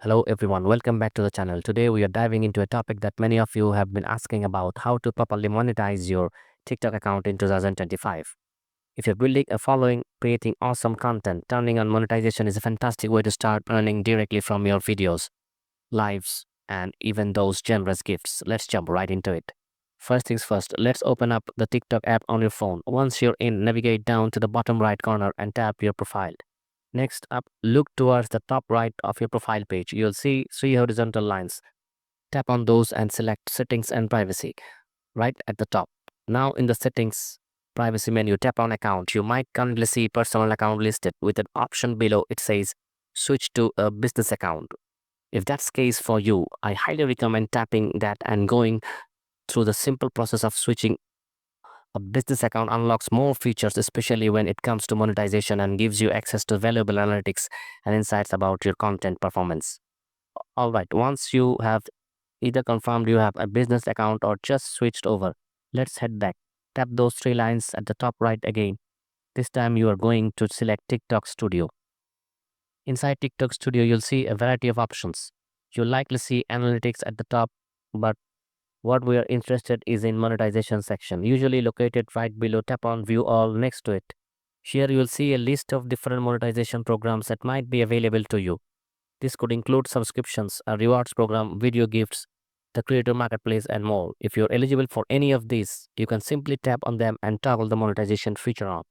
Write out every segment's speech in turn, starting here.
Hello everyone, welcome back to the channel. Today we are diving into a topic that many of you have been asking about: how to properly monetize your TikTok account in 2025. If you're building a following, creating awesome content, turning on monetization is a fantastic way to start earning directly from your videos, lives, and even those generous gifts. Let's jump right into it. First things first, let's open up the TikTok app on your phone. Once you're in, navigate down to the bottom right corner and tap your profile. Next up, look towards the top right of your profile page. You'll see three horizontal lines. Tap on those and select Settings and Privacy right at the top. Now in the Settings Privacy menu, tap on Account. You might currently see personal account listed with an option below. It says Switch to a business account. If that's the case for you, I highly recommend tapping that and going through the simple process of switching. A business account unlocks more features, especially when it comes to monetization, and gives you access to valuable analytics and insights about your content performance. All right, once you have either confirmed you have a business account or just switched over, let's head back. Tap those three lines at the top right again. This time you are going to select TikTok Studio. Inside TikTok Studio, you'll see a variety of options. You'll likely see analytics at the top, but what we are interested is in monetization section, usually located right below. Tap on View All next to it. Here you will see a list of different monetization programs that might be available to you. This could include subscriptions, a rewards program, video gifts, the creator marketplace, and more. If you're eligible for any of these, you can simply tap on them and toggle the monetization feature on.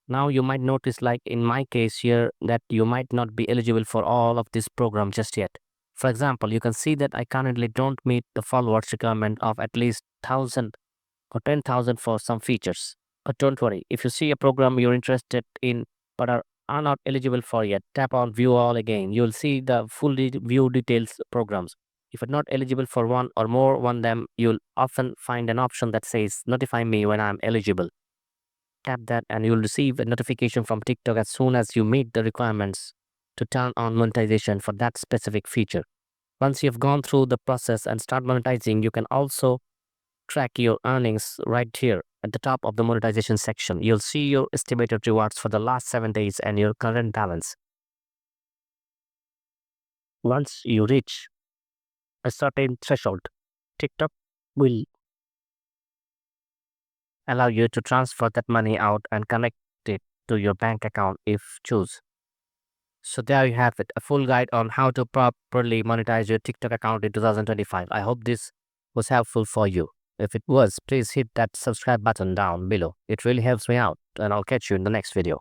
Now you might notice, like in my case here, that you might not be eligible for all of this program just yet. For example, you can see that I currently don't meet the followers requirement of at least 1,000 or 10,000 for some features. But don't worry, if you see a program you're interested in but are not eligible for yet, tap on View All again. You'll see the full view details programs. If you're not eligible for one or more of them, you'll often find an option that says Notify me when I'm eligible. Tap that and you'll receive a notification from TikTok as soon as you meet the requirements to turn on monetization for that specific feature. Once you've gone through the process and start monetizing, you can also track your earnings right here at the top of the monetization section. You'll see your estimated rewards for the last 7 days and your current balance. Once you reach a certain threshold, TikTok will allow you to transfer that money out and connect it to your bank account if choose. So there you have it, a full guide on how to properly monetize your TikTok account in 2025. I hope this was helpful for you. If it was, please hit that subscribe button down below. It really helps me out, and I'll catch you in the next video.